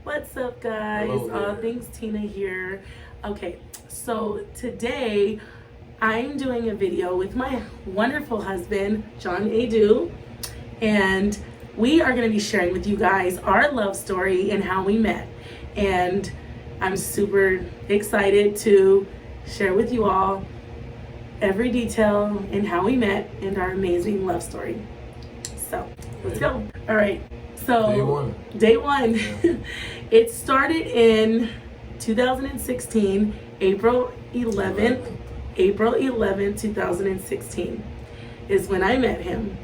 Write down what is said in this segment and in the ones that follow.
What's up, guys? Hello there. Things Tina here. Okay, so today I'm doing a video with my wonderful husband, John Adu, and we are going to be sharing with you guys our love story and how we met. And I'm super excited to share with you all every detail in how we met and our amazing love story. So let's go. All right. So day one. Yeah. It started in 2016, April 11th, 2016 is when I met him.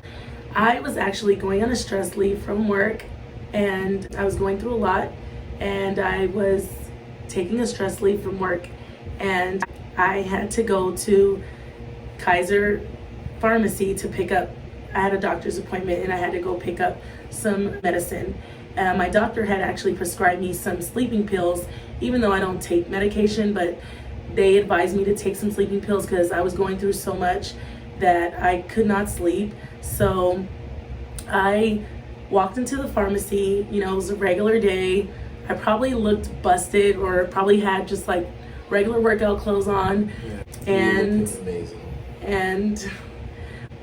I was actually going on a stress leave from work, and I was going through a lot, and I was taking a stress leave from work, and I had to go to Kaiser Pharmacy to pick up, I had a doctor's appointment and I had to go pick up some medicine. My doctor had actually prescribed me some sleeping pills, even though I don't take medication, but they advised me to take some sleeping pills because I was going through so much that I could not sleep. So I walked into the pharmacy, it was a regular day. I probably looked busted or probably had just like regular workout clothes on. Yeah, and amazing. And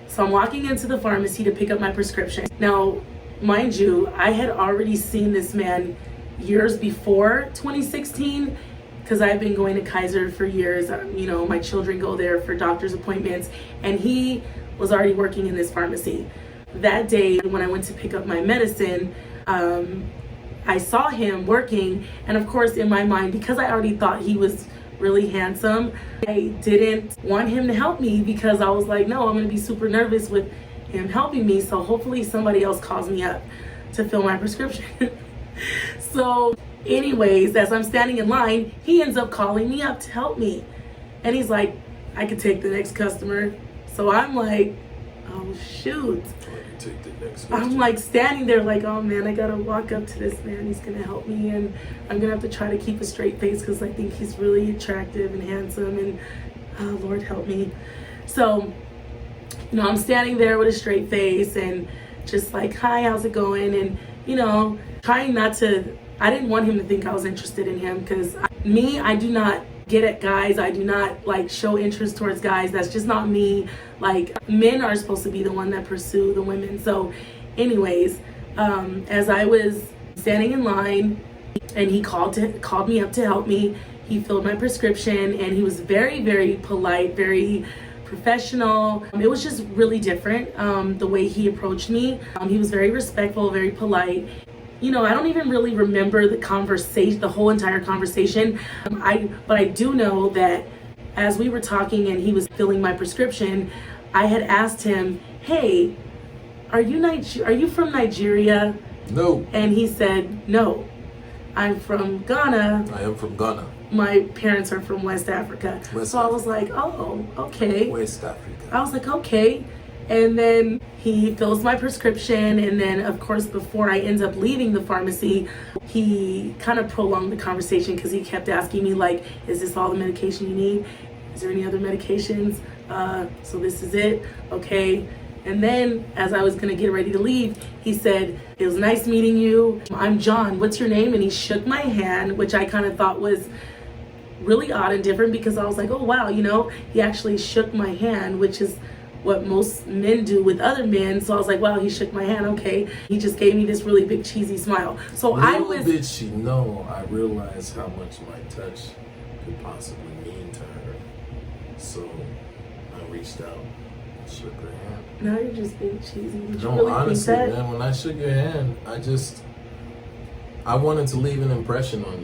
so I'm walking into the pharmacy to pick up my prescription. Now, mind you, I had already seen this man years before 2016 because I've been going to Kaiser for years. My children go there for doctor's appointments, and he was already working in this pharmacy. That day, when I went to pick up my medicine, I saw him working, and of course, in my mind, because I already thought he was really handsome, I didn't want him to help me because I was like, no, I'm gonna be super nervous with him helping me, so hopefully somebody else calls me up to fill my prescription. So anyways, as I'm standing in line, he ends up calling me up to help me, and he's like, I could take the next customer. So I'm like, oh shoot. Take the next I'm like standing there like, oh man, I gotta walk up to this man, he's gonna help me, and I'm gonna have to try to keep a straight face because I think he's really attractive and handsome, and Lord help me. So I'm standing there with a straight face and just like, hi, how's it going? And trying not to, I didn't want him to think I was interested in him because I do not get at guys. I do not like show interest towards guys. That's just not me. Like, men are supposed to be the one that pursue the women. So anyways, as I was standing in line and he called me up to help me, he filled my prescription, and he was very, very polite, very professional. It was just really different, the way he approached me. He was very respectful, very polite. I don't even really remember the conversation, the whole entire conversation. But I do know that as we were talking and he was filling my prescription, I had asked him, hey, are you from Nigeria? No. And he said, no, I'm from Ghana. I am from Ghana. My parents are from West Africa. I was like, oh, okay. West Africa. I was like, okay. And then he fills my prescription, and then of course before I end up leaving the pharmacy, he kind of prolonged the conversation because he kept asking me like, is this all the medication you need? Is there any other medications? So this is it? Okay. And then as I was gonna get ready to leave, he said, it was nice meeting you. I'm John, what's your name? And he shook my hand, which I kind of thought was really odd and different because I was like, oh wow, he actually shook my hand, which is what most men do with other men. So I was like, wow, he shook my hand, okay. He just gave me this really big cheesy smile. So I realized how much my touch could possibly mean to her. So I reached out, shook her hand. Now you're just being cheesy. Did you No, really honestly, think that? man, when I shook your hand, I wanted to leave an impression on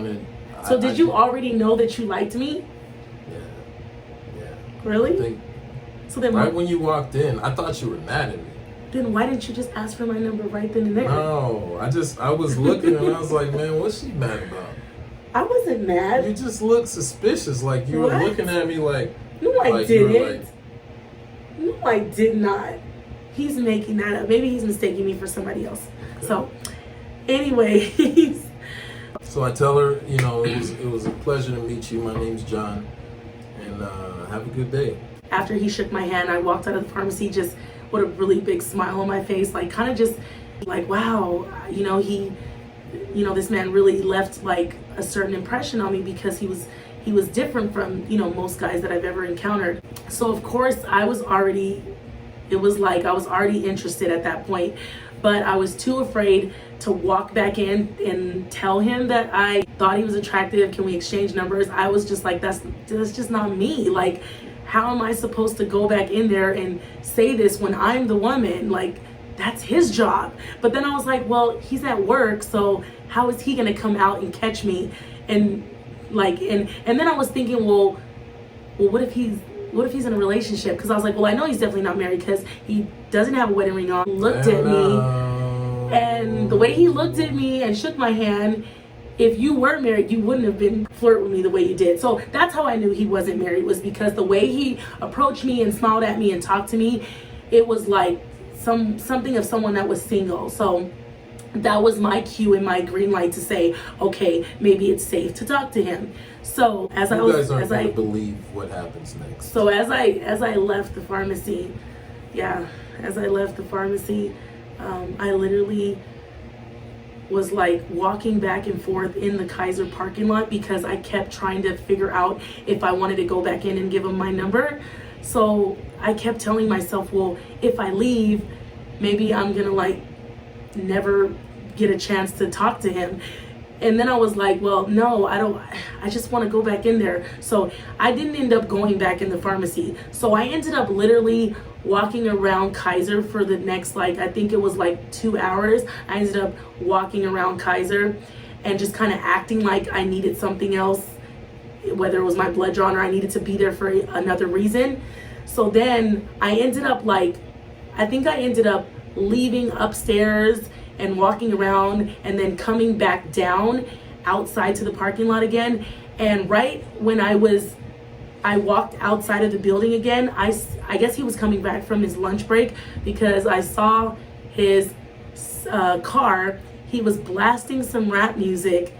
you. So did you already know that you liked me? Yeah. Really? So then right when you walked in, I thought you were mad at me. Then why didn't you just ask for my number right then and there? No, I was looking and I was like, man, what's she mad about? I wasn't mad. You just looked suspicious, like you were looking at me like. No, I didn't. No, I did not. He's making that up. Maybe he's mistaking me for somebody else. Okay. So, anyways. So I tell her, it was a pleasure to meet you. My name's John, and have a good day. After he shook my hand, I walked out of the pharmacy just with a really big smile on my face, like kind of just like, wow, he you know, this man really left like a certain impression on me because he was different from, you know, most guys that I've ever encountered. So of course I was already interested at that point, but I was too afraid to walk back in and tell him that I thought he was attractive. Can we exchange numbers? I was just like, that's just not me. Like, how am I supposed to go back in there and say this when I'm the woman? Like, that's his job. But then I was like, well, he's at work, so how is he gonna come out and catch me? And like, and then I was thinking, well, what if he's in a relationship? Because I was like, well, I know he's definitely not married because he doesn't have a wedding ring on. Looked at me, and the way he looked at me and shook my hand, if you were married, you wouldn't have been flirt with me the way you did. So that's how I knew he wasn't married, was because the way he approached me and smiled at me and talked to me, it was like something of someone that was single. So that was my cue and my green light to say, okay, maybe it's safe to talk to him. So as you guys aren't going to believe what happens next. So as I left the pharmacy, I literally was like walking back and forth in the Kaiser parking lot because I kept trying to figure out if I wanted to go back in and give him my number. So I kept telling myself, well, if I leave, maybe I'm gonna like never get a chance to talk to him. And then I was like, well, no, I just want to go back in there. So I didn't end up going back in the pharmacy. So I ended up literally walking around Kaiser for the next, like, I think it was like 2 hours. I ended up walking around Kaiser and just kind of acting like I needed something else, whether it was my blood drawn or I needed to be there for another reason. So then I ended up leaving upstairs and walking around and then coming back down outside to the parking lot again. And right when I walked outside of the building again, I guess he was coming back from his lunch break because I saw his car. He was blasting some rap music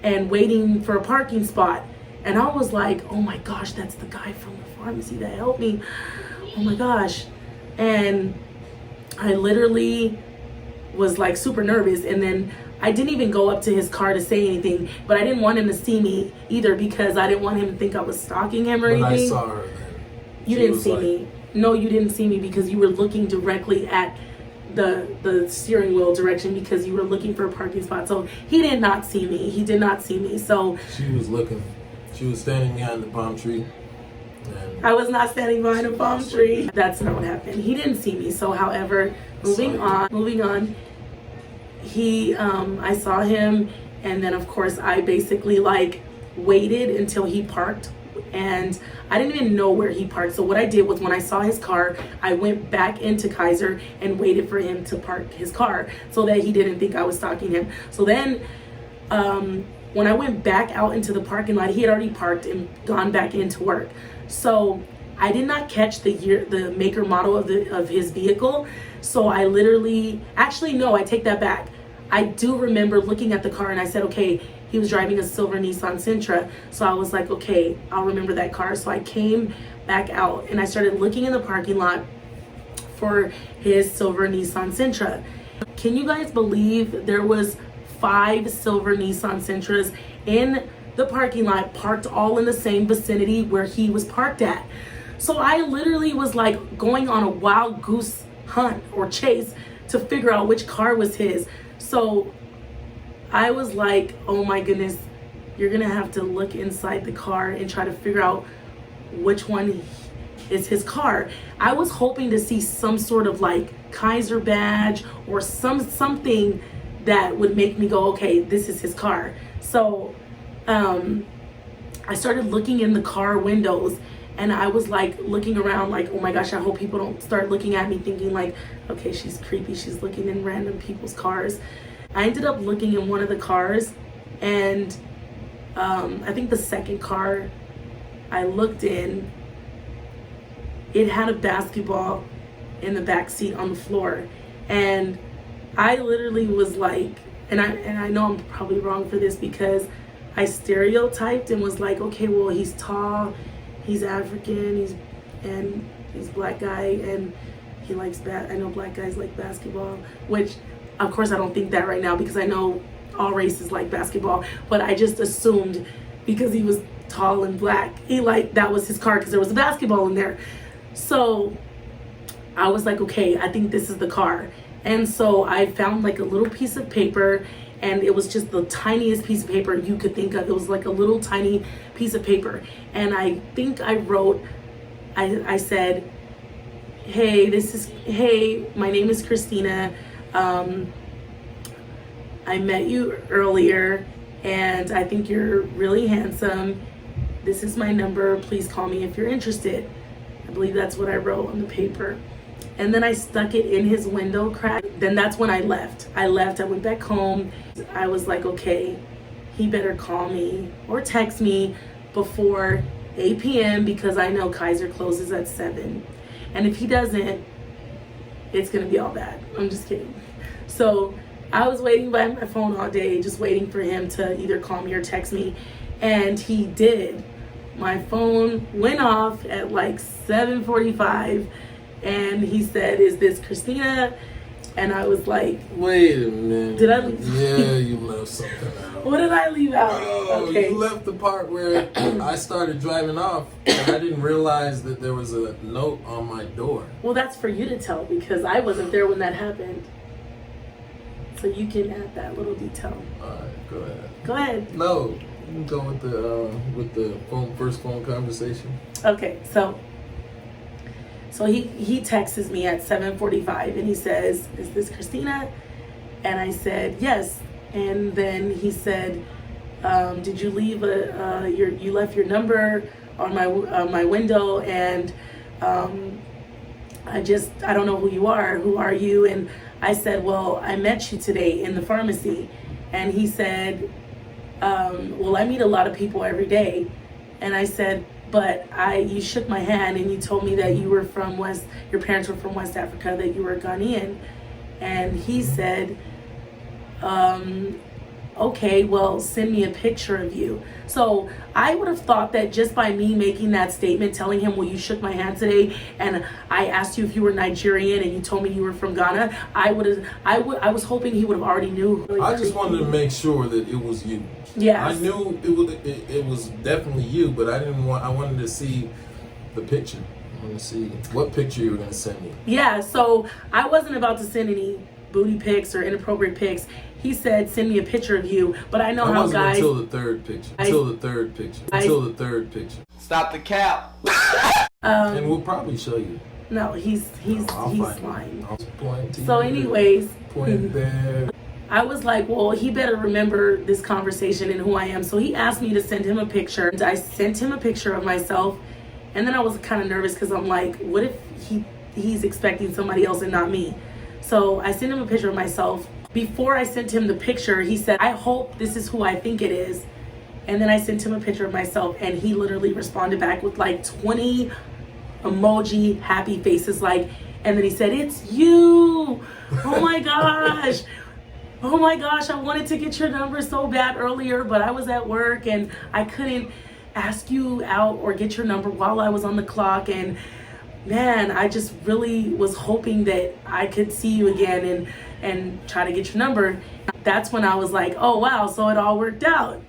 and waiting for a parking spot. And I was like, oh my gosh, that's the guy from the pharmacy that helped me. Oh my gosh. And I literally was like super nervous, and then I didn't even go up to his car to say anything, but I didn't want him to see me either because I didn't want him to think I was stalking him or anything. I saw her then. You didn't see me. No, you didn't see me because you were looking directly at the steering wheel direction because you were looking for a parking spot. So he did not see me. He did not see me. So she was standing behind the palm tree. I was not standing behind a palm tree. That's not what happened. He didn't see me. So however, moving on, I saw him, and then of course I basically like waited until he parked, and I didn't even know where he parked. So what I did was when I saw his car, I went back into Kaiser and waited for him to park his car so that he didn't think I was stalking him. So then when I went back out into the parking lot, he had already parked and gone back into work. So I did not catch the maker model of his vehicle. So I I take that back. I do remember looking at the car and I said, okay, he was driving a silver Nissan Sentra. So I was like, okay, I'll remember that car. So I came back out and I started looking in the parking lot for his silver Nissan Sentra. Can you guys believe there was 5 silver Nissan Sentras in the parking lot, parked all in the same vicinity where he was parked at? So I literally was like going on a wild goose hunt or chase to figure out which car was his. So I was like, oh my goodness, you're gonna have to look inside the car and try to figure out which one is his car. I was hoping to see some sort of like Kaiser badge or something that would make me go, okay, this is his car. So I started looking in the car windows, and I was like looking around like, oh my gosh, I hope people don't start looking at me thinking like, okay, she's creepy, she's looking in random people's cars. I ended up looking in one of the cars, and I think the second car I looked in, it had a basketball in the back seat on the floor. And I literally was like, and I know I'm probably wrong for this because I stereotyped and was like, okay, well, he's tall, he's African, he's black guy, and he likes I know black guys like basketball, which of course I don't think that right now because I know all races like basketball, but I just assumed because he was tall and black, that was his car because there was a basketball in there. So I was like, okay, I think this is the car. And so I found like a little piece of paper, and it was just the tiniest piece of paper you could think of. It was like a little tiny piece of paper. And I think I wrote, I said, hey, my name is Christina. I met you earlier and I think you're really handsome. This is my number. Please call me if you're interested. I believe that's what I wrote on the paper. And then I stuck it in his window crack. Then that's when I left. I went back home. I was like, okay, he better call me or text me before 8 p.m. because I know Kaiser closes at 7. And if he doesn't, it's gonna be all bad. I'm just kidding. So I was waiting by my phone all day, just waiting for him to either call me or text me. And he did. My phone went off at like 7:45, and he said, "Is this Christina?" And I was like, wait a minute. Did I leave? Yeah, you left something out. What did I leave out? Oh, Okay. you left the part where I started driving off and I didn't realize that there was a note on my door. Well, that's for you to tell because I wasn't there when that happened. So you can add that little detail. Alright, go ahead. Go ahead. No, you can go with the first phone conversation. Okay, so he texts me at 7:45 and he says, "Is this Christina?" And I said, "Yes." And then he said, "Did you leave you left your number on my window, and I don't know who you are. Who are you?" And I said, "Well, I met you today in the pharmacy." And he said, "Well, I meet a lot of people every day." And I said, "But you shook my hand and you told me that you were your parents were from West Africa, that you were Ghanaian." And he said, "Okay, well, send me a picture of you." So I would have thought that just by me making that statement, telling him, "Well, you shook my hand today and I asked you if you were Nigerian and you told me you were from Ghana," I was hoping he would have already knew. I just wanted to make sure that it was you. Yes. I knew it was definitely you, but I wanted to see the picture. I wanted to see what picture you were going to send me. Yeah, so I wasn't about to send any booty pics or inappropriate pics. He said, "Send me a picture of you," but I know how wasn't guys. Until the third picture. Stop the cap. And we'll probably show you. No, he's I'll lying. I'll point to So, you. anyways, Point there. I was like, well, he better remember this conversation and who I am. So he asked me to send him a picture. And I sent him a picture of myself, and then I was kind of nervous because I'm like, what if he's expecting somebody else and not me? So I sent him a picture of myself. Before I sent him the picture, he said, "I hope this is who I think it is." And then I sent him a picture of myself, and he literally responded back with like 20 emoji happy faces, and then he said, "It's you. Oh my gosh. Oh my gosh, I wanted to get your number so bad earlier, but I was at work and I couldn't ask you out or get your number while I was on the clock. And man, I just really was hoping that I could see you again and try to get your number." That's when I was like, oh wow, so it all worked out,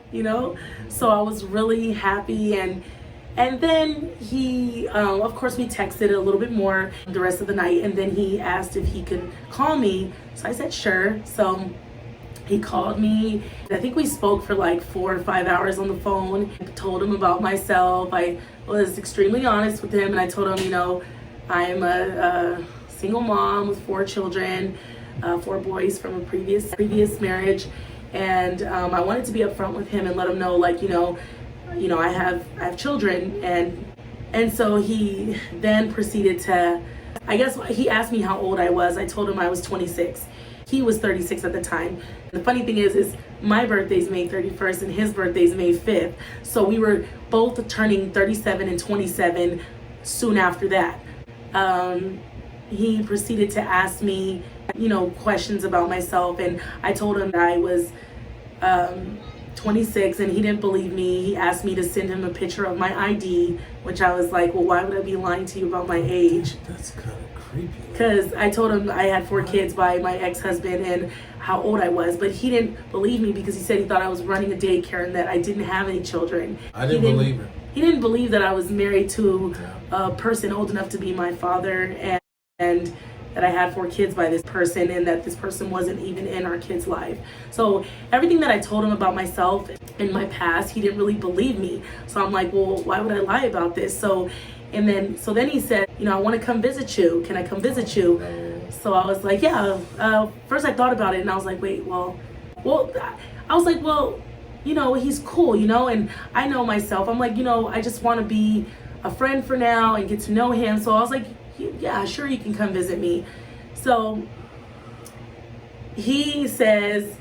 So I was really happy. And then he, of course, we texted a little bit more the rest of the night. And then he asked if he could call me. So I said, sure. So he called me. I think we spoke for like 4 or 5 hours on the phone. I told him about myself. I was extremely honest with him. And I told him, I'm a single mom with 4 children, 4 boys from a previous marriage. And I wanted to be upfront with him and let him know, I have children. And so he then proceeded to, I guess he asked me how old I was. I told him I was 26. He was 36 at the time. The funny thing is my birthday's May 31st and his birthday's May 5th. So we were both turning 37 and 27 soon after that. He proceeded to ask me, questions about myself. And I told him that I was 26 and he didn't believe me. He asked me to send him a picture of my ID, which I was like, well, why would I be lying to you about my age? That's kind of creepy. Because I told him I had 4 kids by my ex-husband and how old I was, but he didn't believe me because he said he thought I was running a daycare and that I didn't have any children. I didn't believe her. He didn't believe that I was married to a person old enough to be my father, and that I had 4 kids by this person, and that this person wasn't even in our kid's life. So everything that I told him about myself and my past, he didn't really believe me. So I'm like, well, why would I lie about this? So then he said, you know, I want to come visit you. Can I come visit you? So I was like, yeah. First I thought about it and I was like, wait, well, I was like, well, you know, he's cool, you know, and I know myself. I'm like, you know, I just want to be a friend for now and get to know him. So I was like, yeah, sure, you can come visit me. So he says,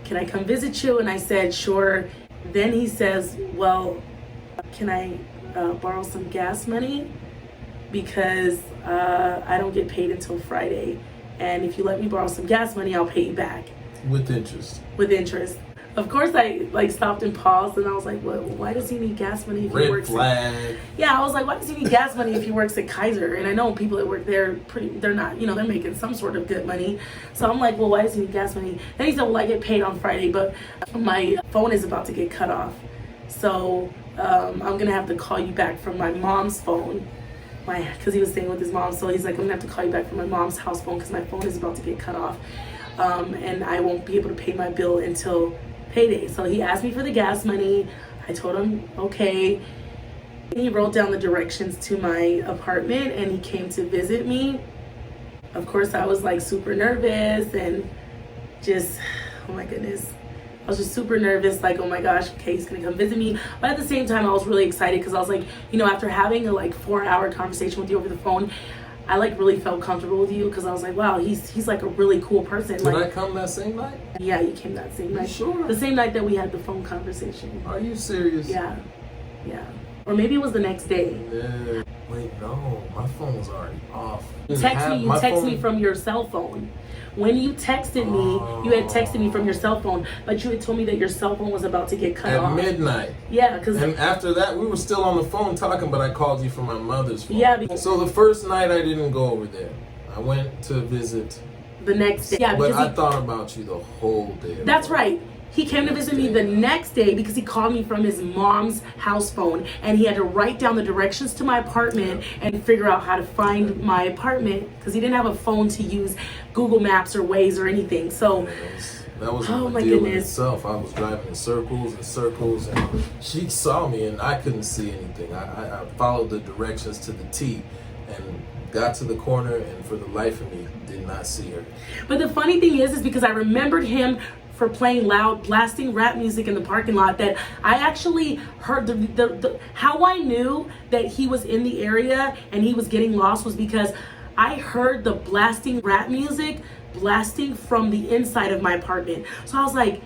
can I come visit you? And I said, sure. Then he says, well, can I borrow some gas money? Because I don't get paid until Friday. And if you let me borrow some gas money, I'll pay you back. With interest. With interest. Of course, I like stopped and paused, and I was like, "What? Why does he need gas money if he works?" Red flag. Yeah, I was like, "Why does he need gas money if he works at Kaiser?" And I know people that work there, they're not, you know, they're making some sort of good money. So I'm like, "Well, why does he need gas money?" Then he said, "Well, I get paid on Friday, but my phone is about to get cut off, so I'm gonna have to call you back from my mom's phone." Because he was staying with his mom, so he's like, "I'm gonna have to call you back from my mom's house phone because my phone is about to get cut off, and I won't be able to pay my bill until payday." So he asked me for the gas money. I told him okay. He wrote down the directions to my apartment and he came to visit me. Of course, I was like super nervous and just, oh my goodness, I was just super nervous, like, oh my gosh, okay, he's gonna come visit me. But at the same time, I was really excited because I was like, you know, after having a like 4-hour conversation with you over the phone, I like really felt comfortable with you because I was like, wow, he's like a really cool person. Did I come that same night? Yeah, you came that same night. Sure. The same night that we had the phone conversation. Are you serious? Yeah. Or maybe it was the next day. Yeah. Wait, no, my phone was already off. You text me from your cell phone. When you texted me, you had texted me from your cell phone, but you had told me that your cell phone was about to get cut off. At midnight. Yeah, because... And after that, we were still on the phone talking, but I called you from my mother's phone. Yeah. So the first night, I didn't go over there. I went to visit. The next day. Yeah, but I thought about you the whole day. That's right. He came to visit me the next day because he called me from his mom's house phone and he had to write down the directions to my apartment and figure out how to find my apartment because he didn't have a phone to use Google Maps or Waze or anything. So that was oh my deal goodness. in itself. I was driving in circles and circles and she saw me and I couldn't see anything. I followed the directions to the T and got to the corner and for the life of me did not see her. But the funny thing is because I remembered him for playing loud, blasting rap music in the parking lot, that I actually heard the how I knew that he was in the area and he was getting lost was because I heard the blasting rap music blasting from the inside of my apartment. So I was like,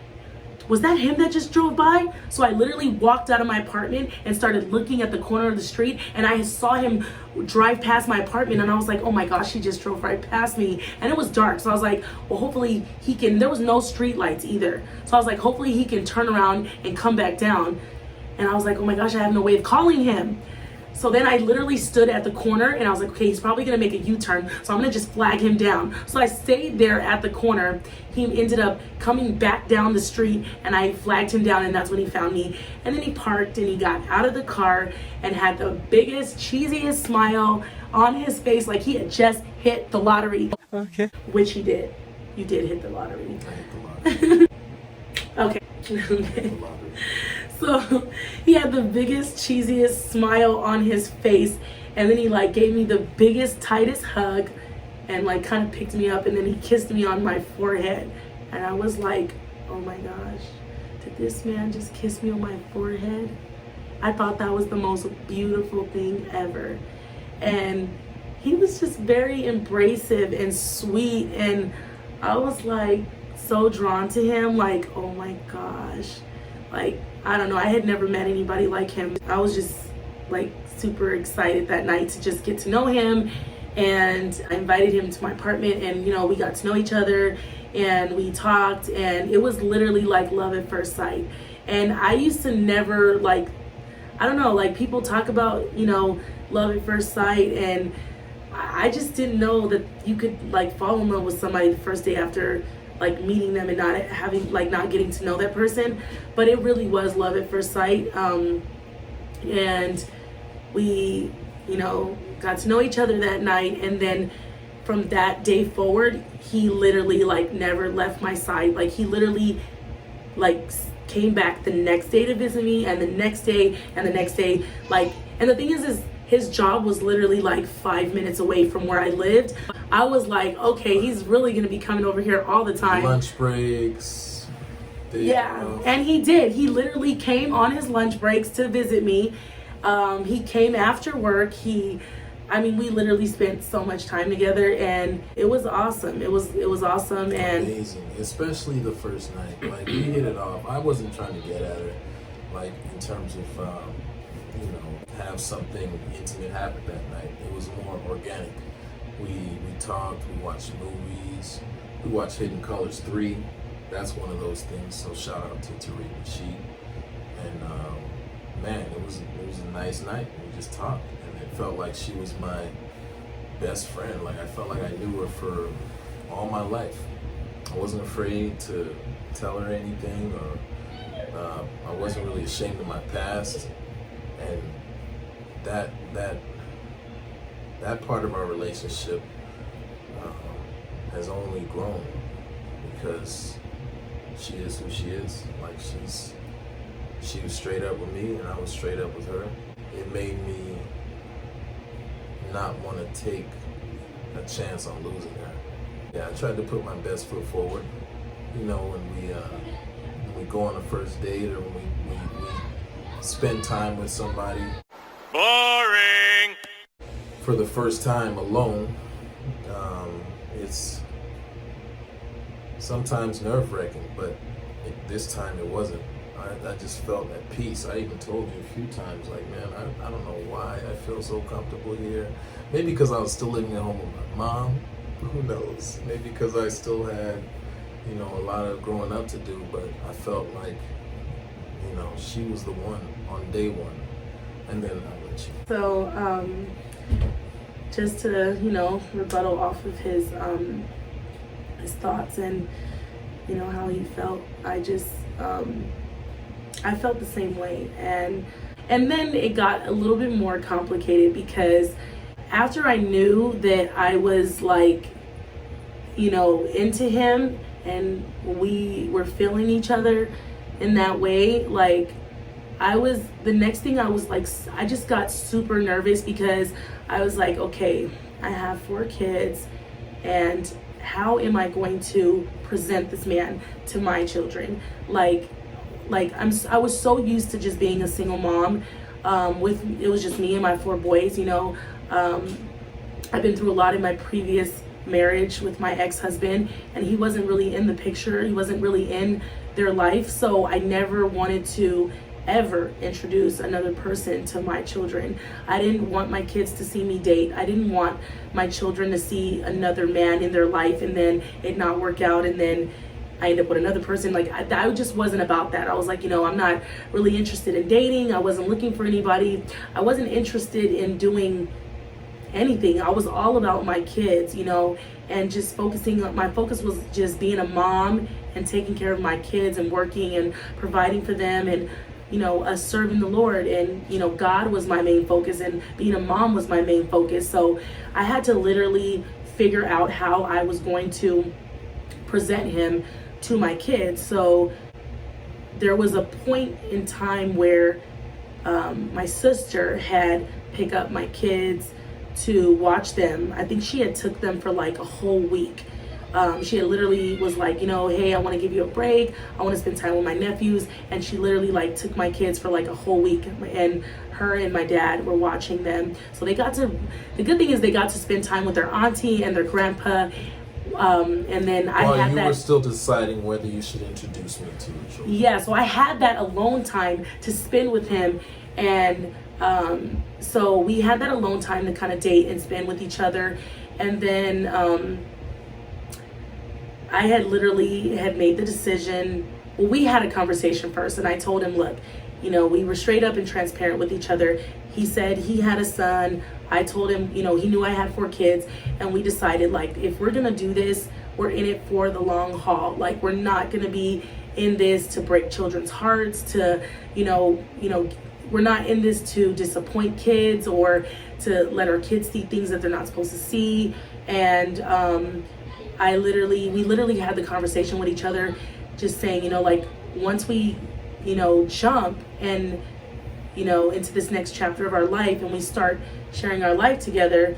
was that him that just drove by? So I literally walked out of my apartment and started looking at the corner of the street and I saw him drive past my apartment and I was like, oh my gosh, he just drove right past me. And it was dark. So I was like, well, hopefully he can, there was no street lights either. So I was like, hopefully he can turn around and come back down. And I was like, oh my gosh, I have no way of calling him. So then I literally stood at the corner and I was like, okay, he's probably gonna make a U-turn, so I'm gonna just flag him down. So I stayed there at the corner. He ended up coming back down the street and I flagged him down and that's when he found me. And then he parked and he got out of the car and had the biggest, cheesiest smile on his face like he had just hit the lottery. Okay. Which he did. You did hit the lottery. I hit the lottery. Okay. So he had the biggest, cheesiest smile on his face and then he like gave me the biggest, tightest hug and like kind of picked me up and then he kissed me on my forehead and I was like, oh my gosh, did this man just kiss me on my forehead? I thought that was the most beautiful thing ever. And he was just very embracive and sweet and I was like so drawn to him, like, oh my gosh. Like, I don't know, I had never met anybody like him. I was just like super excited that night to just get to know him and I invited him to my apartment and you know, we got to know each other and we talked and it was literally like love at first sight. And I used to never like, I don't know, like people talk about, you know, love at first sight and I just didn't know that you could like fall in love with somebody the first day after like meeting them and not having like not getting to know that person. But it really was love at first sight. And we, you know, got to know each other that night, and then from that day forward, he literally like never left my side. Like he literally like came back the next day to visit me, and the next day and the next day. Like, and the thing is his job was literally like 5 minutes away from where I lived. I was like, okay, he's really gonna be coming over here all the time. Lunch breaks. Yeah, and he did. He literally came on his lunch breaks to visit me. He came after work. We literally spent so much time together, and it was awesome. It was awesome and amazing, especially the first night. Like, we hit it off. I wasn't trying to get at her, like in terms of have something intimate happen that night. It was more organic. We talked. We watched movies. We watched Hidden Colors 3. That's one of those things. So shout out to Tariq Nasheed. And man, it was a nice night. We just talked, and it felt like she was my best friend. Like, I felt like I knew her for all my life. I wasn't afraid to tell her anything, or I wasn't really ashamed of my past. And that part of our relationship has only grown because she is who she is. Like, she was straight up with me, and I was straight up with her. It made me not want to take a chance on losing her. Yeah, I tried to put my best foot forward. You know, when we go on a first date, or when we spend time with somebody. Boring. For the first time alone, it's sometimes nerve-wracking, but this time it wasn't. I just felt at peace. I even told you a few times, like, man, I don't know why I feel so comfortable here. Maybe because I was still living at home with my mom. Who knows? Maybe because I still had, a lot of growing up to do, but I felt like, she was the one on day one. And then I let you. So, just to, rebuttal off of his thoughts and, how he felt, I felt the same way. And then it got a little bit more complicated, because after I knew that I was like, into him and we were feeling each other in that way, like, the next thing I was like, I just got super nervous, because I was like, okay, I have 4 kids, and how am I going to present this man to my children? I was so used to just being a single mom. It was just me and my 4 boys. I've been through a lot in my previous marriage with my ex-husband, and he wasn't really in the picture. He wasn't really in their life. So I never wanted to ever introduce another person to my children. I didn't want my kids to see me date. I didn't want my children to see another man in their life and then it not work out, and then I end up with another person. Like, I just wasn't about that. I was like, I'm not really interested in dating. I wasn't looking for anybody. I wasn't interested in doing anything. I was all about my kids, and just focusing on, my focus was just being a mom and taking care of my kids and working and providing for them, and us serving the Lord. And God was my main focus, and being a mom was my main focus. So I had to literally figure out how I was going to present him to my kids. So there was a point in time where my sister had picked up my kids to watch them. I think she had took them for like a whole week. She had literally was like, hey, I want to give you a break. I want to spend time with my nephews. And she literally like took my kids for like a whole week, and her and my dad were watching them. So the good thing is they got to spend time with their auntie and their grandpa. And then you were still deciding whether you should introduce me to your children. Yeah, so I had that alone time to spend with him. And so we had that alone time to kind of date and spend with each other. And then I had made the decision. Well, we had a conversation first, and I told him, look, we were straight up and transparent with each other. He said he had a son. I told him, you know, he knew I had 4 kids, and we decided, like, if we're gonna do this, we're in it for the long haul. Like, we're not gonna be in this to break children's hearts, to, you know, we're not in this to disappoint kids or to let our kids see things that they're not supposed to see. And we literally had the conversation with each other, just saying, you know, like, once we, you know, jump and, you know, into this next chapter of our life and we start sharing our life together,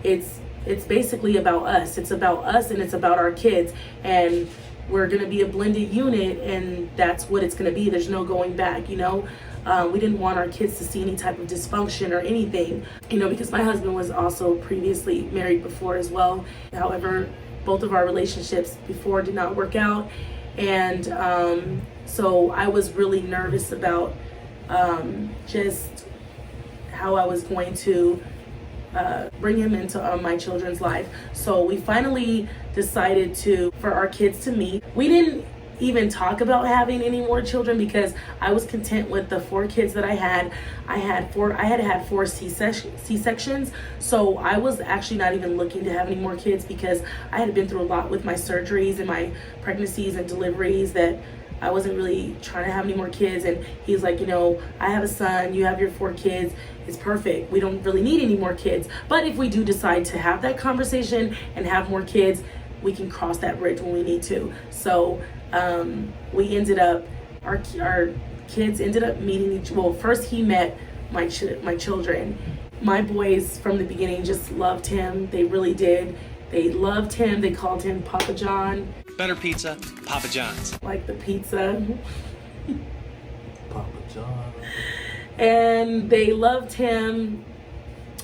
it's basically about us. It's about us and it's about our kids. And we're going to be a blended unit, and that's what it's going to be. There's no going back, you know. We didn't want our kids to see any type of dysfunction or anything, you know, because my husband was also previously married before as well. However, both of our relationships before did not work out. And so I was really nervous about just how I was going to bring him into my children's life. So we finally decided for our kids to meet. We didn't even talk about having any more children because I was content with the 4 kids that I had. I had had 4 C-sections, so I was actually not even looking to have any more kids because I had been through a lot with my surgeries and my pregnancies and deliveries that I wasn't really trying to have any more kids. And he's like, you know, I have a son, you have your 4 kids, it's perfect. We don't really need any more kids. But if we do decide to have that conversation and have more kids, we can cross that bridge when we need to. So we ended up, our kids ended up meeting first he met my children. My boys from the beginning just loved him. They really did. They loved him. They called him Papa John. Better pizza, Papa John's. Like the pizza. Papa John. And they loved him.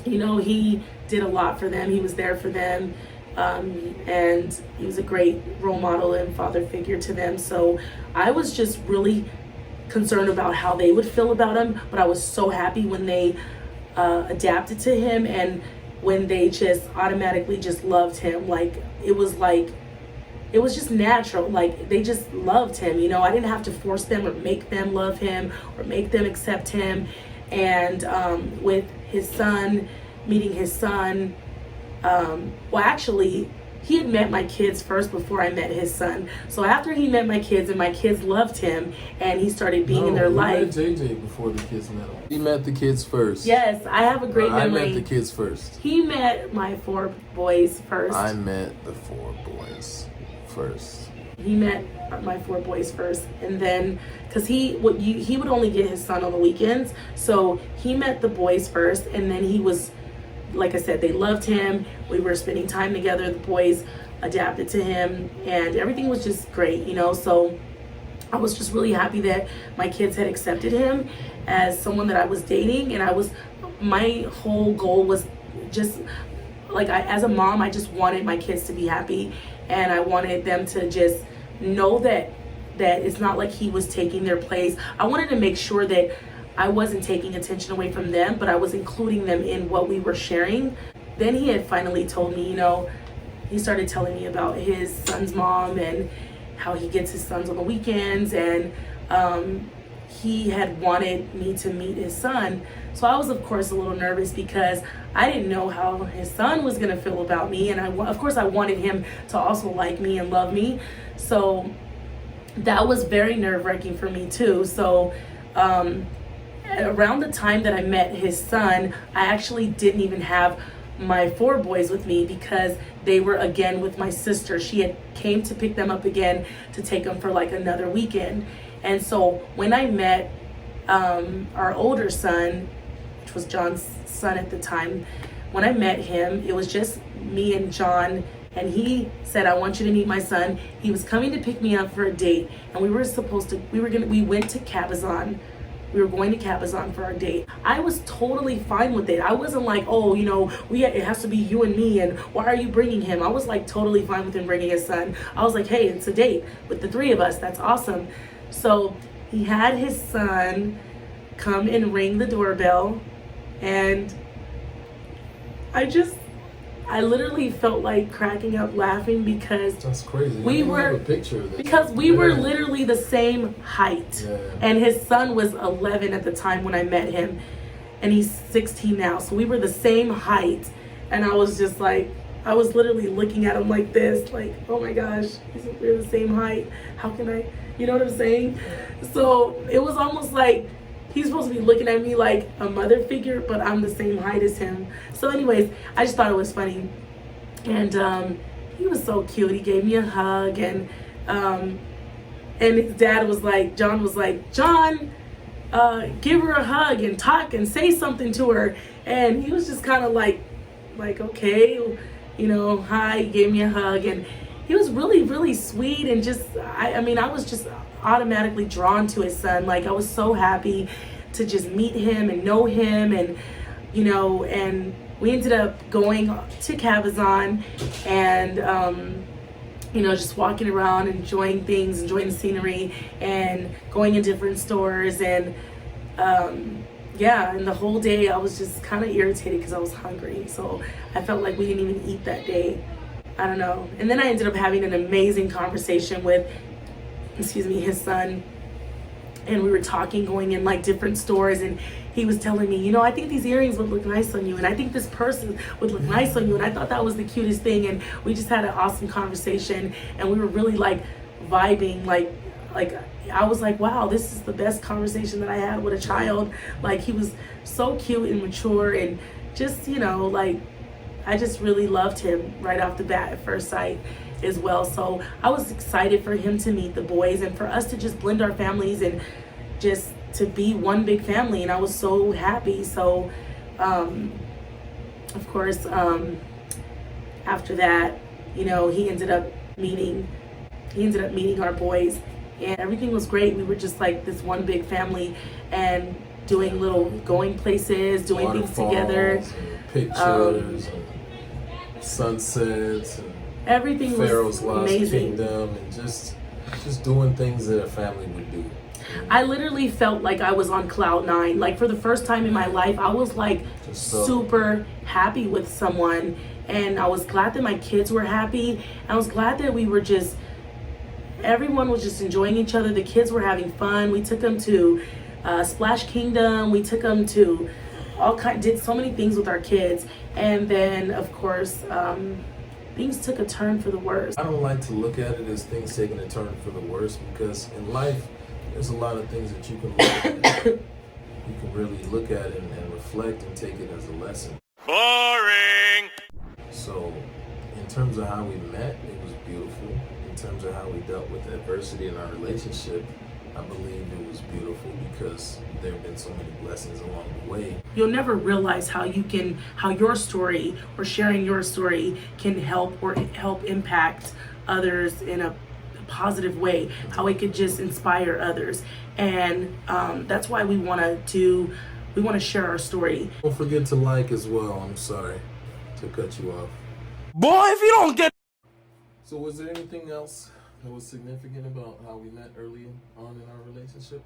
You know, he did a lot for them. He was there for them. And he was a great role model and father figure to them. So I was just really concerned about how they would feel about him, but I was so happy when they adapted to him and when they just automatically just loved him. Like it was just natural. Like they just loved him, you know. I didn't have to force them or make them love him or make them accept him. And with his son, meeting his son, well, actually, he had met my kids first before I met his son. So after he met my kids and my kids loved him and he started being in their life. Met JJ before the kids met him. He met the kids first. Yes, I have a great memory. I met the kids first. He met my 4 boys first. I met the 4 boys first. He met my 4 boys first, and then because he would only get his son on the weekends, so he met the boys first, and then he was, like I said, they loved him. We were spending time together. The boys adapted to him and everything was just great, you know. So I was just really happy that my kids had accepted him as someone that I was dating. And my whole goal was just like, as a mom, I just wanted my kids to be happy, and I wanted them to just know that it's not like he was taking their place. I wanted to make sure that I wasn't taking attention away from them, but I was including them in what we were sharing. Then he had finally told me, you know, he started telling me about his son's mom and how he gets his sons on the weekends, and he had wanted me to meet his son. So I was, of course, a little nervous because I didn't know how his son was going to feel about me, and of course I wanted him to also like me and love me. So that was very nerve-wracking for me too. So around the time that I met his son, I actually didn't even have my 4 boys with me because they were again with my sister. She had came to pick them up again to take them for like another weekend. And so when I met our older son, which was John's son at the time, when I met him, it was just me and John, and he said, I want you to meet my son. He was coming to pick me up for a date, and we went to Cabazon. We were going to Cabazon for our date. I was totally fine with it. I wasn't like, oh, you know, it has to be you and me, and why are you bringing him? I was like totally fine with him bringing his son. I was like, hey, it's a date with the 3 of us. That's awesome. So he had his son come and ring the doorbell, and I literally felt like cracking up laughing because that's crazy. We were have a picture of this. Because we were literally the same height. Yeah. And his son was 11 at the time when I met him. and he's 16 now. So we were the same height, and I was just like, I was literally looking at him like this, like, oh my gosh, we're the same height. How can I, you know what I'm saying? So it was almost like he's supposed to be looking at me like a mother figure, but I'm the same height as him. So anyways, I just thought it was funny. And he was so cute. He gave me a hug, and his dad was like, John was like, John, give her a hug and talk and say something to her. And he was just kind of like, okay, you know, hi. He gave me a hug, and he was really, really sweet. And just, I mean, I was just automatically drawn to his son. Like, I was so happy to just meet him and know him, and you know, and we ended up going to Cabazon and you know, just walking around, enjoying things, enjoying the scenery, and going in different stores. And yeah, and the whole day I was just kind of irritated because I was hungry. So I felt like we didn't even eat that day. I don't know. And then I ended up having an amazing conversation with, his son. And we were talking, going in like different stores, and he was telling me, you know, I think these earrings would look nice on you, and I think this purse would look nice on you. And I thought that was the cutest thing. And we just had an awesome conversation, and we were really like vibing, like I was like, wow, this is the best conversation that I had with a child. Like, he was so cute and mature, and just, you know, like, I just really loved him right off the bat at first sight as well. So I was excited for him to meet the boys and for us to just blend our families and just to be one big family. And I was so happy. So of course, after that, you know, he ended up meeting our boys, and everything was great. We were just like this one big family, and doing little going places, doing things together, and pictures, and sunsets, and everything Pharaoh's was Lost amazing. Kingdom, and just doing things that a family would do. I literally felt like I was on cloud nine. Like, for the first time in my life, I was like super happy with someone, and I was glad that my kids were happy. I was glad that we were just, everyone was just enjoying each other. The kids were having fun. We took them to Splash Kingdom. We took them to did so many things with our kids. And then, of course, things took a turn for the worse. I don't like to look at it as things taking a turn for the worse, because in life, there's a lot of things that you can look at. You can really look at it and reflect and take it as a lesson. Boring. So, in terms of how we met, it was beautiful. In terms of how we dealt with adversity in our relationship, I believe it was beautiful because there have been so many blessings along the way. You'll never realize how your story or sharing your story can help impact others in a positive way, how it could just inspire others. And that's why we want to share our story. Don't forget to like as well. I'm sorry to cut you off. Boy, if you don't get... So was there anything else that was significant about how we met early on in our relationship?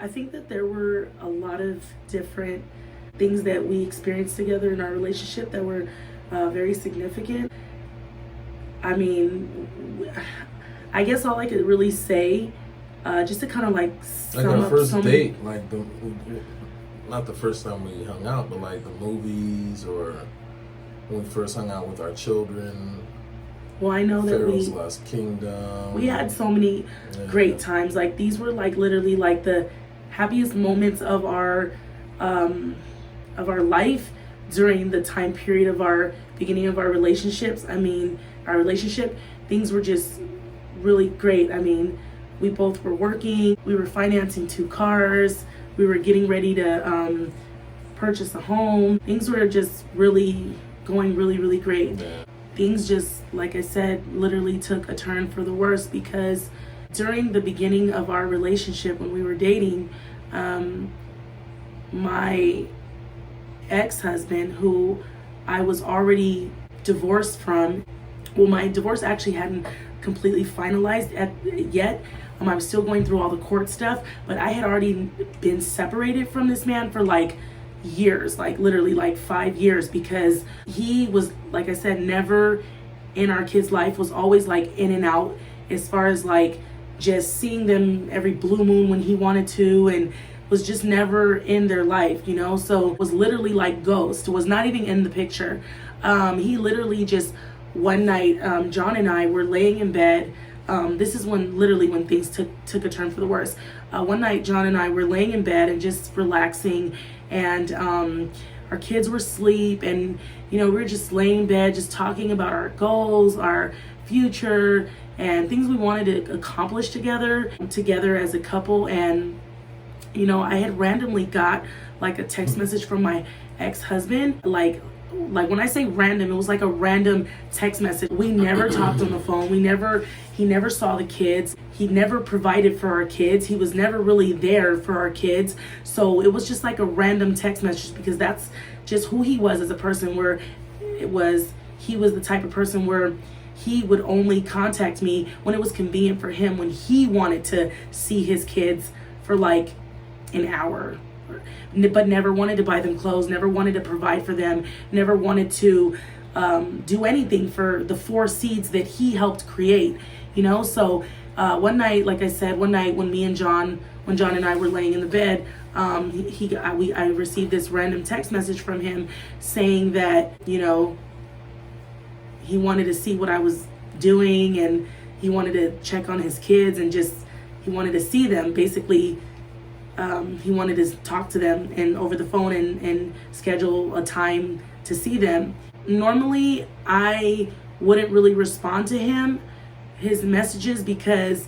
I think that there were a lot of different things that we experienced together in our relationship that were very significant. I mean, I guess all I could really say, just to kind of like sum like our up first date, like not the first time we hung out, but like the movies, or when we first hung out with our children. Well, I know that Pharaoh's Lost Kingdom. we had so many great times. Like, these were like literally like the happiest moments of our life during the time period of our beginning of our relationships. I mean, our relationship, things were just really great. I mean, we both were working, we were financing 2 cars, we were getting ready to purchase a home. Things were just really going really, really great. Yeah. Things just, like I said, literally took a turn for the worse, because during the beginning of our relationship, when we were dating, my ex-husband, who I was already divorced from, well, my divorce actually hadn't completely finalized yet. I was still going through all the court stuff, but I had already been separated from this man for like years, like literally like 5 years, because he was, like I said, never in our kids' life, was always like in and out, as far as like just seeing them every blue moon when he wanted to, and was just never in their life, you know? So was literally like ghost, was not even in the picture. He literally just one night, John and I were laying in bed. This is when things took a turn for the worse. One night, John and I were laying in bed and just relaxing, and our kids were asleep, and we were just laying in bed, just talking about our goals, our future, and things we wanted to accomplish together as a couple. And I had randomly got like a text message from my ex-husband, like when I say random, it was like a random text message. We never talked on the phone. He never saw the kids. He never provided for our kids. He was never really there for our kids. So it was just like a random text message, because that's just who he was as a person, where he was the type of person where he would only contact me when it was convenient for him, when he wanted to see his kids for like an hour, but never wanted to buy them clothes, never wanted to provide for them, never wanted to do anything for the 4 seeds that he helped create, So one night, like I said, when John and I were laying in the bed, I received this random text message from him saying that, he wanted to see what I was doing, and he wanted to check on his kids, and just, he wanted to see them. Basically, he wanted to talk to them and over the phone and schedule a time to see them. Normally, I wouldn't really respond to his messages, because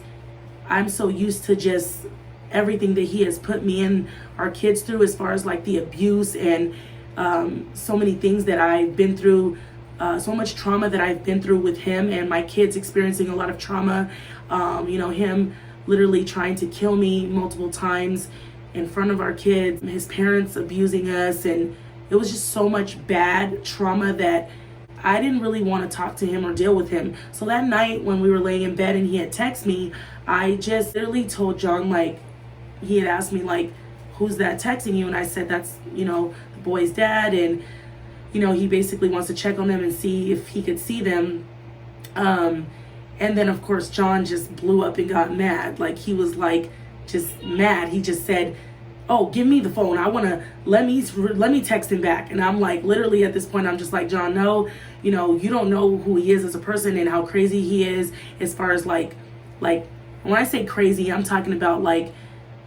I'm so used to just everything that he has put me and our kids through, as far as like the abuse and so many things that I've been through, so much trauma that I've been through with him, and my kids experiencing a lot of trauma. Him literally trying to kill me multiple times in front of our kids, his parents abusing us, and it was just so much bad trauma that I didn't really want to talk to him or deal with him. So that night when we were laying in bed and he had texted me, I just literally told John, like, he had asked me, like, who's that texting you? And I said, that's, the boy's dad, and he basically wants to check on them and see if he could see them. And then, of course, John just blew up and got mad. Like, he was, like, just mad. He just said, oh, give me the phone. I want to, let me text him back. And I'm, like, literally at this point, I'm just like, John, no, you don't know who he is as a person and how crazy he is, as far as, like, when I say crazy, I'm talking about, like,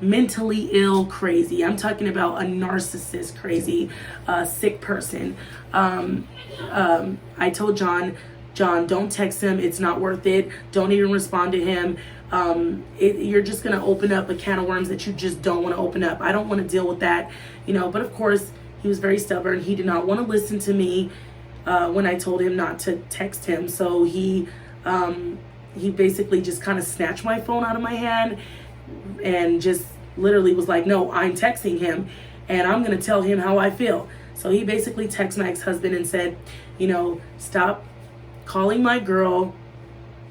mentally ill crazy. I'm talking about a narcissist crazy, sick person. I told John, don't text him. It's not worth it. Don't even respond to him. You're just going to open up a can of worms that you just don't want to open up. I don't want to deal with that, but of course he was very stubborn. He did not want to listen to me, when I told him not to text him. So he basically just kind of snatched my phone out of my hand and just literally was like, no, I'm texting him and I'm going to tell him how I feel. So he basically texted my ex-husband and said, stop calling my girl.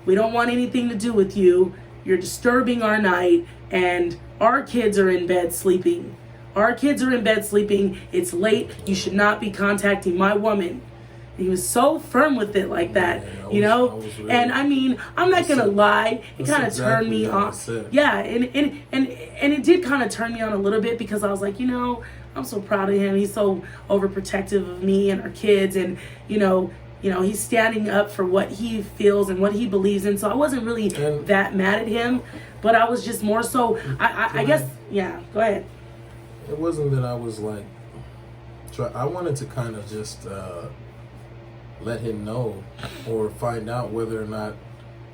We don't want anything to do with you. You're disturbing our night, and our kids are in bed sleeping. It's late. You should not be contacting my woman. And he was so firm with it like that, really, and I mean, I'm not going to lie. It kind of turned me on. Yeah. And it did kind of turn me on a little bit, because I was like, I'm so proud of him. He's so overprotective of me and our kids. And, he's standing up for what he feels and what he believes in. So I wasn't really that mad at him, but I was just more so, I guess, yeah, go ahead. It wasn't that I was like, I wanted to kind of just let him know or find out whether or not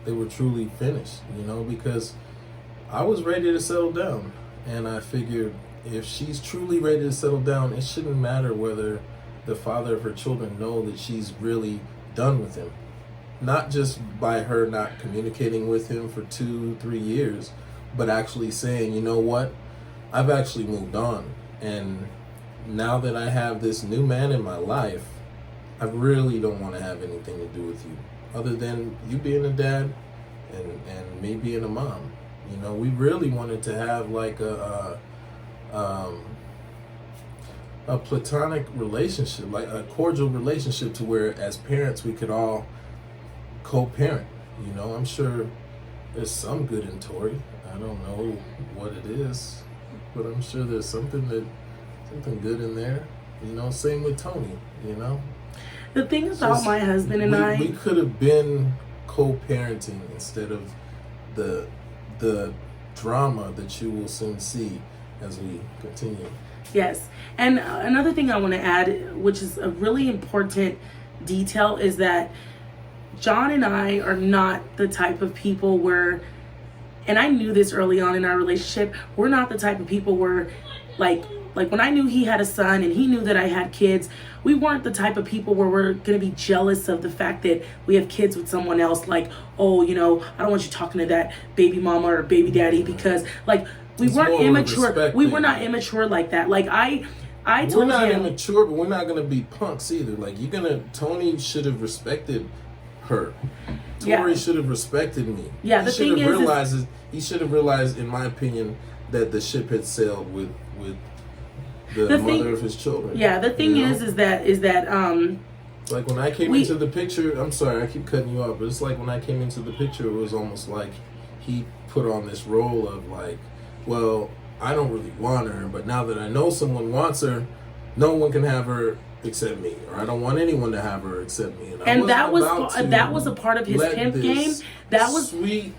they were truly finished, because I was ready to settle down. And I figured if she's truly ready to settle down, it shouldn't matter whether the father of her children know that she's really done with him. Not just by her not communicating with him for 2-3 years, but actually saying, you know what, I've actually moved on. And now that I have this new man in my life, I really don't want to have anything to do with you, other than you being a dad and me being a mom. We really wanted to have like a platonic relationship, like a cordial relationship, to where as parents we could all co-parent. I'm sure there's some good in Tori. I don't know what it is. but I'm sure there's something good in there. You know, same with Tony. You know, The thing about my husband and we could have been co-parenting instead of the drama that you will soon see as we continue. Yes. And another thing I want to add, which is a really important detail, is that John and I are not the type of people where, and I knew this early on in our relationship, we're not the type of people where, like when I knew he had a son and he knew that I had kids, we weren't the type of people where we're going to be jealous of the fact that we have kids with someone else. Like, oh, you know, I don't want you talking to that baby mama or baby daddy, because like we weren't immature. We were not immature like that. Like I told him, we're not immature, but we're not going to be punks either. Like Tony should have respected her. Tori should have respected me. Yeah, the thing is, he should have realized, in my opinion, that the ship had sailed with the mother of his children. Yeah, the thing is that like when I came into the picture, I'm sorry, I keep cutting you off, but it's like when I came into the picture, it was almost like he put on this role of like, well, I don't really want her, but now that I know someone wants her, no one can have her except me, or I don't want anyone to have her except me. And that was a part of his pimp game. That was sweet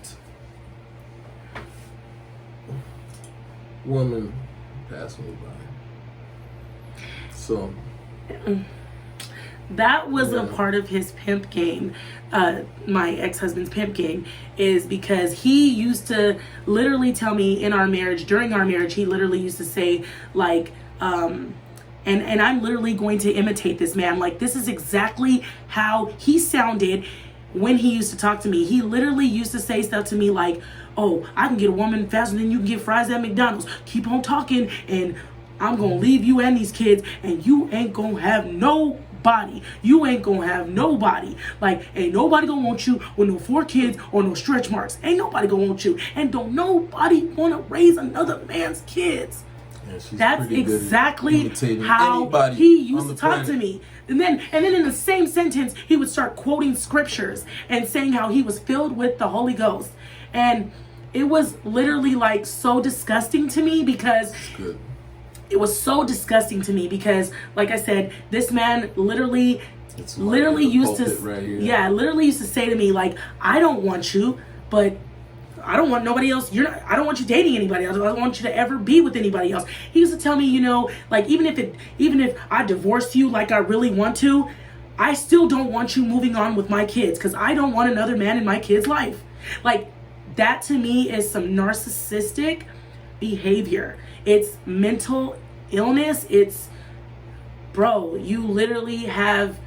woman pass me by. So that was a part of his pimp game. My ex-husband's pimp game is because he used to literally tell me during our marriage, he literally used to say like, and I'm literally going to imitate this man. Like, this is exactly how he sounded when he used to talk to me. He literally used to say stuff to me like, oh, I can get a woman faster than you can get fries at McDonald's. Keep on talking and I'm going to leave you and these kids and you ain't going to have nobody. You ain't going to have nobody. Like, ain't nobody going to want you with no 4 kids or no stretch marks. Ain't nobody going to want you. And don't nobody want to raise another man's kids. Yeah, that's exactly how he used to talk to me. And then in the same sentence, he would start quoting scriptures and saying how he was filled with the Holy Ghost. And it was literally like so disgusting to me because it was so disgusting to me because, like I said, this man literally used to literally used to say to me like, I don't want you, but I don't want nobody else. I don't want you dating anybody else. I don't want you to ever be with anybody else. He used to tell me, you know, like even if I divorce you like I really want to, I still don't want you moving on with my kids because I don't want another man in my kid's life. Like, that to me is some narcissistic behavior. It's mental illness. It's, bro, you literally have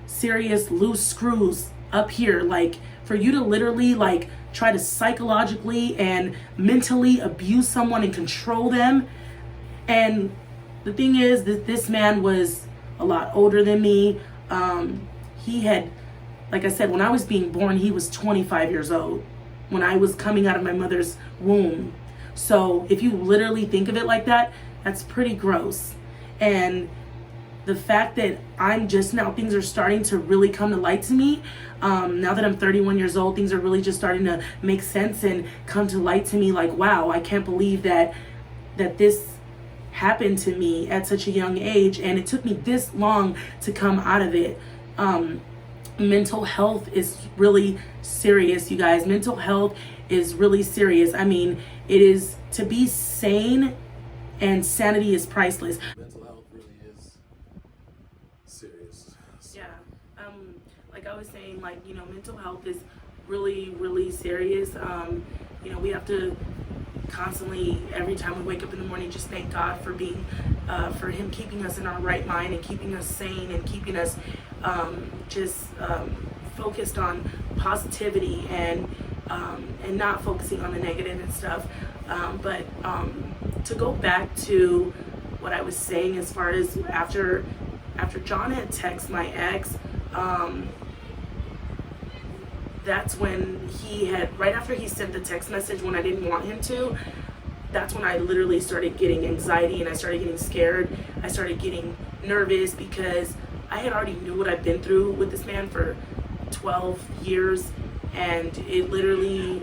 serious loose screws up here. Like, for you to literally like try to psychologically and mentally abuse someone and control them. And the thing is that this man was a lot older than me. He had, like I said, when I was being born, he was 25 years old when I was coming out of my mother's womb. So if you literally think of it like that, that's pretty gross. And the fact that I'm just now, things are starting to really come to light to me. Now that I'm 31 years old, things are really just starting to make sense and come to light to me. Like, wow, I can't believe that this happened to me at such a young age. And it took me this long to come out of it. Mental health is really serious, you guys. Mental health is really serious. I mean, it is, to be sane, and sanity is priceless. Mental health really is serious. Yeah. Like I was saying, like, you know, mental health is really, really serious. You know, we have to constantly, every time we wake up in the morning, just thank God for being, for him keeping us in our right mind and keeping us sane and keeping us focused on positivity and not focusing on the negative and stuff. But to go back to what I was saying, as far as after John had texted my ex, that's when right after he sent the text message when I didn't want him to, that's when I literally started getting anxiety and I started getting scared. I started getting nervous because I had already knew what I've been through with this man for 12 years. And it literally,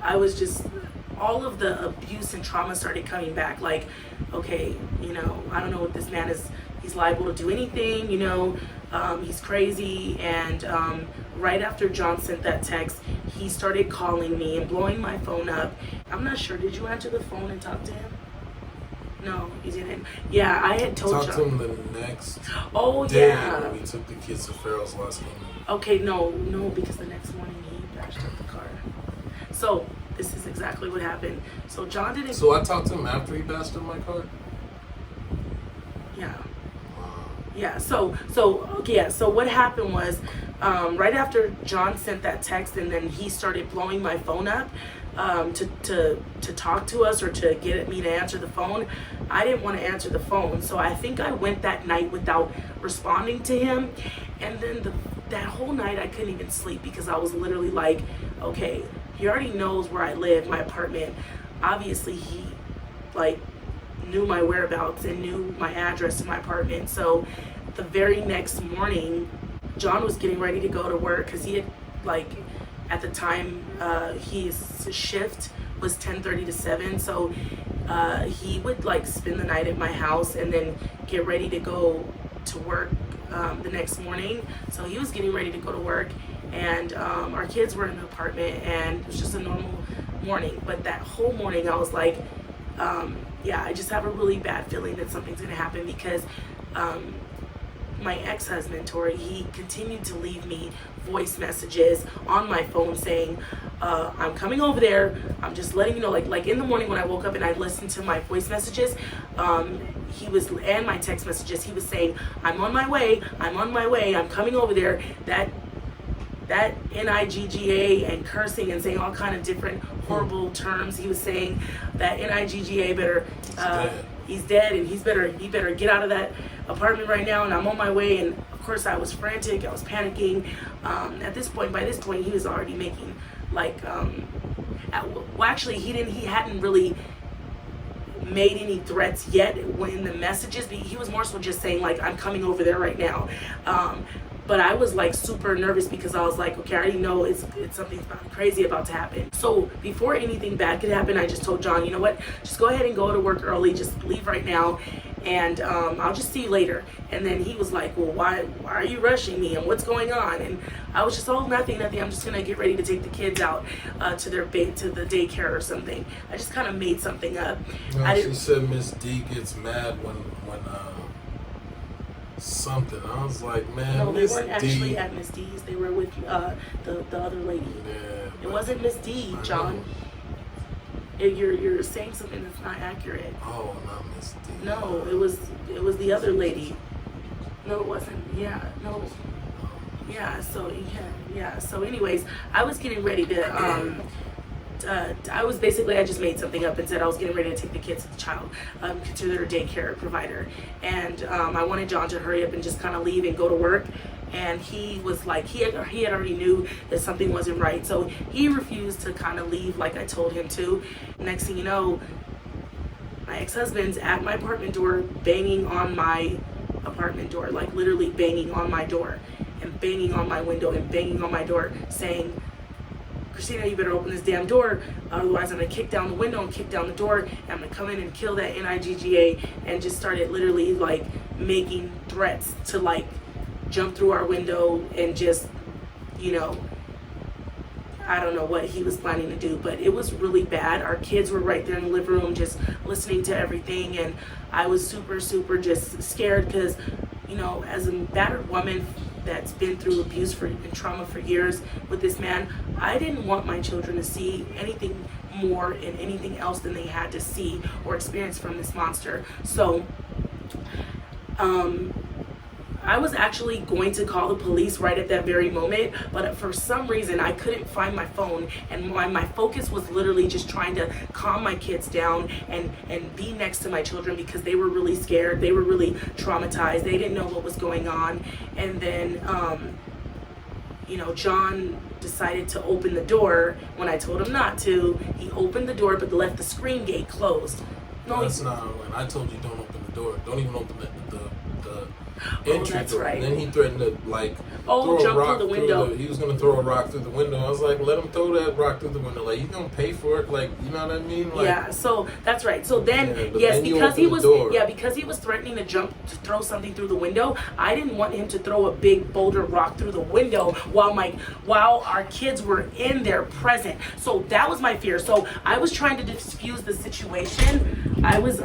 I was just all of the abuse and trauma started coming back. Like, okay, you know, I don't know what this man is. He's liable to do anything, you know. He's crazy. And right after John sent that text, he started calling me and blowing my phone up. I'm not sure. Did you answer the phone and talk to him? No, you didn't. Yeah, I had told Talked John. to him the next Oh, day yeah. when we took the kids to Farrell's last game. Okay, no, because the next morning he bashed up the car. So this is exactly what happened. So John didn't. So I talked to him after he bashed up my car? Yeah. Yeah. So okay. Yeah. So what happened was, right after John sent that text, and then he started blowing my phone up, to talk to us or to get me to answer the phone. I didn't want to answer the phone, so I think I went that night without responding to him, and then that whole night I couldn't even sleep because I was literally like, okay, he already knows where I live, my apartment. Obviously, he like knew my whereabouts and knew my address to my apartment. So the very next morning, John was getting ready to go to work because he had, like, at the time, his shift was 10:30 to 7. So he would like spend the night at my house and then get ready to go to work the next morning. So he was getting ready to go to work, and our kids were in the apartment, and it was just a normal morning. But that whole morning I was like, yeah, I just have a really bad feeling that something's gonna happen because my ex-husband, Tori, he continued to leave me voice messages on my phone saying, I'm coming over there, I'm just letting you know, like in the morning when I woke up and I listened to my voice messages, and my text messages, he was saying, I'm on my way, I'm coming over there. That NIGGA and cursing and saying all kind of different horrible terms. He was saying that NIGGA better, he's dead, and he better get out of that apartment right now, and I'm on my way. And of course I was frantic, I was panicking. By this point he was already making like, well actually he hadn't really made any threats yet in the messages. He was more so just saying like, I'm coming over there right now. But I was like super nervous because I was like, okay, I already know it's something crazy about to happen. So before anything bad could happen, I just told John, you know what, just go ahead and go to work early, just leave right now, and I'll just see you later. And then he was like, well, why are you rushing me, and what's going on? And I was just, oh, nothing, I'm just gonna get ready to take the kids out to the daycare or something. I just kind of made something up. No, she said Miss D gets mad when something. I was like, man, no, they Miss weren't D. actually at Miss D's. They were with the other lady. Yeah, It wasn't Miss D, John. You're saying something that's not accurate. Oh, not Miss D. No, it was the other lady. No, it wasn't. Yeah, no. Yeah. So anyways, I was getting ready to. I just made something up and said I was getting ready to take the kids to their daycare provider, and I wanted John to hurry up and just kind of leave and go to work. And he was like, he had already knew that something wasn't right, so he refused to kind of leave like I told him to. Next thing you know, my ex-husband's at my apartment door, banging on my apartment door, like literally banging on my door and banging on my window and banging on my door, saying, Christina, you better open this damn door, otherwise I'm gonna kick down the window and kick down the door, and I'm gonna come in and kill that NIGGA. And just started literally like making threats to like jump through our window and just, you know, I don't know what he was planning to do, but it was really bad. Our kids were right there in the living room just listening to everything, and I was super just scared because, you know, as a battered woman that's been through abuse and trauma for years with this man, I didn't want my children to see anything more and anything else than they had to see or experience from this monster. So I was actually going to call the police right at that very moment, but for some reason I couldn't find my phone, and my focus was literally just trying to calm my kids down and be next to my children because they were really scared, they were really traumatized, they didn't know what was going on. And then you know, John decided to open the door when I told him not to. He opened the door but left the screen gate closed. No, that's not when I told you don't open the door. Don't even open the entry that's door. right. And then he threatened to like Oh, throw a jump rock through the window. he was gonna throw a rock through the window. I was like, let him throw that rock through the window. Like, he's gonna pay for it. Like, you know what I mean? Like, Yeah, so that's right. So then, Yeah, but yes, then you because he open was, the door. yeah, because he was threatening to throw something through the window. I didn't want him to throw a big boulder rock through the window while our kids were in there present. So that was my fear. So I was trying to diffuse the situation. I was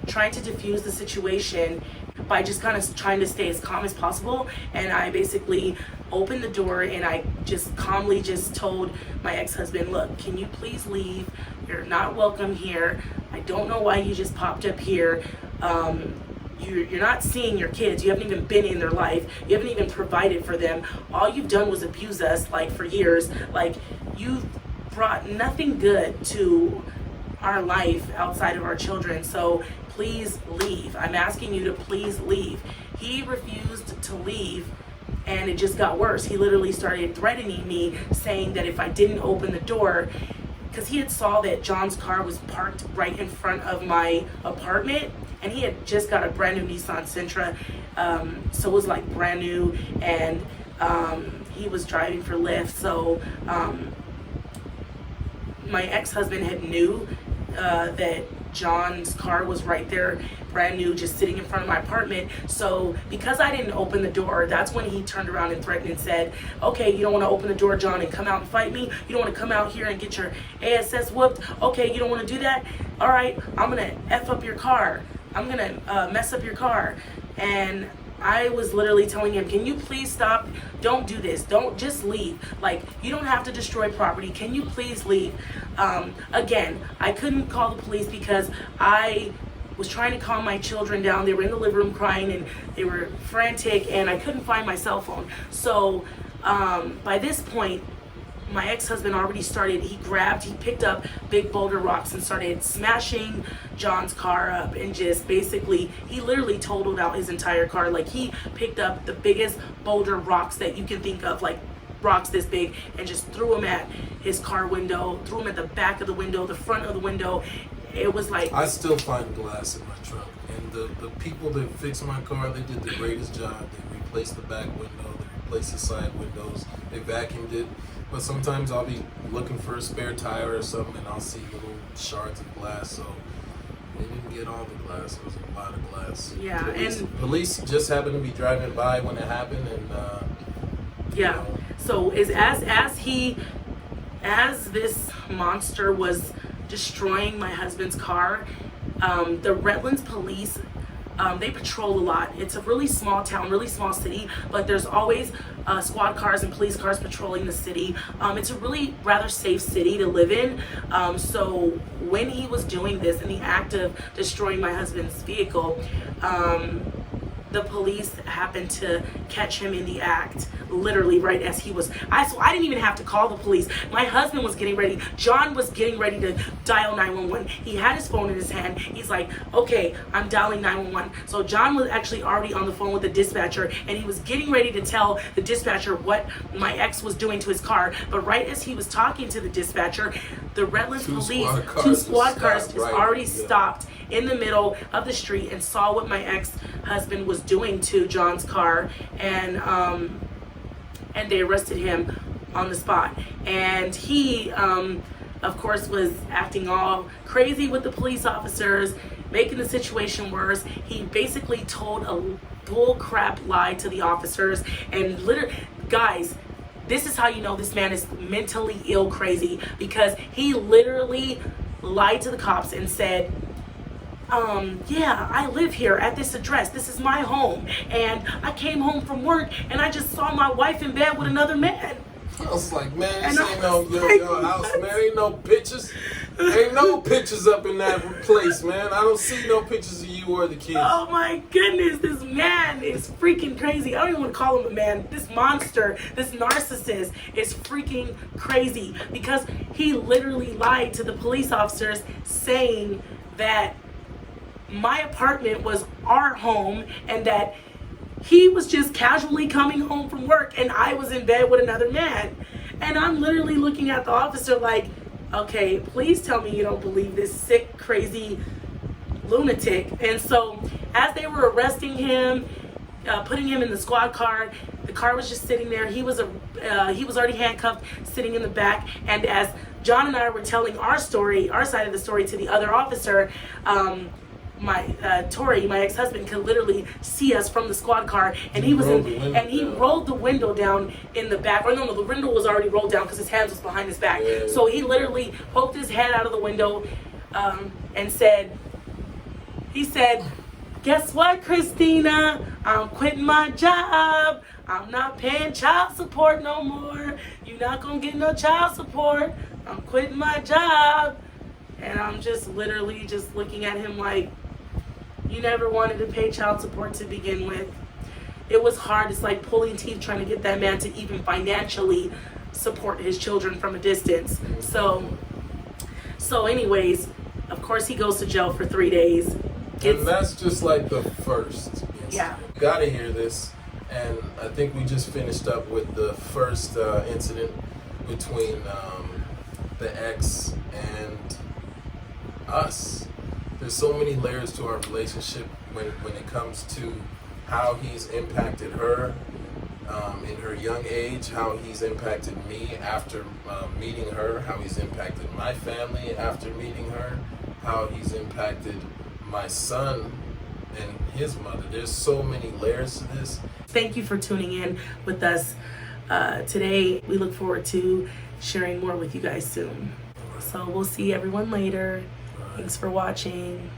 trying to diffuse the situation by just kind of trying to stay as calm as possible. And I basically opened the door and I just calmly just told my ex-husband, look, can you please leave? You're not welcome here. I don't know why you just popped up here. You're not seeing your kids. You haven't even been in their life. You haven't even provided for them. All you've done was abuse us, like, for years. Like, you've brought nothing good to our life outside of our children. So please leave. I'm asking you to please leave. He refused to leave, and it just got worse. He literally started threatening me, saying that if I didn't open the door, because he had saw that John's car was parked right in front of my apartment, and he had just got a brand new Nissan Sentra, so it was like brand new, and he was driving for Lyft. So my ex-husband had knew that John's car was right there, brand new, just sitting in front of my apartment. So because I didn't open the door, that's when he turned around and threatened and said, okay, you don't want to open the door, John, and come out and fight me? You don't want to come out here and get your ASS whooped? Okay, you don't want to do that? All right, I'm going to F up your car. I'm going to mess up your car. And I was literally telling him, can you please stop? Don't do this. Don't, just leave. Like, you don't have to destroy property. Can you please leave? Again, I couldn't call the police because I was trying to calm my children down. They were in the living room crying and they were frantic, and I couldn't find my cell phone. So by this point, my ex-husband already started, he picked up big boulder rocks and started smashing John's car up, and just basically, he literally totaled out his entire car. Like, he picked up the biggest boulder rocks that you can think of, like rocks this big, and just threw them at his car window, threw them at the back of the window, the front of the window. It was like, I still find glass in my trunk, and the people that fixed my car, they did the greatest job. They replaced the back window, they replaced the side windows, they vacuumed it. But sometimes I'll be looking for a spare tire or something, and I'll see little shards of glass. So they didn't get all the glass. It was a lot of glass. Yeah, and police just happened to be driving by when it happened, and yeah. You know. So as this monster was destroying my husband's car, the Redlands police, they patrol a lot. It's a really small town, really small city, but there's always squad cars and police cars patrolling the city. It's a really rather safe city to live in. So when he was doing this, in the act of destroying my husband's vehicle, the police happened to catch him in the act, literally right as he was. So I didn't even have to call the police. My husband was getting ready. John was getting ready to dial 911. He had his phone in his hand. He's like, okay, I'm dialing 911. So John was actually already on the phone with the dispatcher, and he was getting ready to tell the dispatcher what my ex was doing to his car. But right as he was talking to the dispatcher, the Redlands police, two squad cars just already stopped in the middle of the street and saw what my ex-husband was doing to John's car, and they arrested him on the spot. And he of course was acting all crazy with the police officers, making the situation worse. He basically told a bull crap lie to the officers, and literally, guys, this is how you know this man is mentally ill crazy, because he literally lied to the cops and said, yeah, I live here at this address. This is my home. And I came home from work and I just saw my wife in bed with another man. I was like, man, this And ain't no your house, man. Ain't no pictures. Ain't no pictures up in that place, man. I don't see no pictures of you or the kids. Oh my goodness, this man is freaking crazy. I don't even want to call him a man. This monster, this narcissist is freaking crazy, because he literally lied to the police officers saying that my apartment was our home and that he was just casually coming home from work and I was in bed with another man. And I'm literally looking at the officer like, okay, please tell me you don't believe this sick, crazy lunatic. And so as they were arresting him, putting him in the squad car. The car was just sitting there. He was already handcuffed, sitting in the back. And as John and I were telling our story, our side of the story to the other officer, Tori, my ex-husband, could literally see us from the squad car, and he rolled the window down in the back. Or no, the window was already rolled down because his hands was behind his back. Yeah. So he literally poked his head out of the window and said, "Guess what, Christina? I'm quitting my job. I'm not paying child support no more. You're not gonna get no child support. I'm quitting my job." And I'm just literally just looking at him like, you never wanted to pay child support to begin with. It was hard. It's like pulling teeth trying to get that man to even financially support his children from a distance. So anyways, of course he goes to jail for 3 days. And that's just like the first incident. Yeah. You gotta hear this. And I think we just finished up with the first incident between the ex and us. There's so many layers to our relationship when it comes to how he's impacted her in her young age, how he's impacted me after meeting her, how he's impacted my family after meeting her, how he's impacted my son and his mother. There's so many layers to this. Thank you for tuning in with us today. We look forward to sharing more with you guys soon. So we'll see everyone later. Thanks for watching.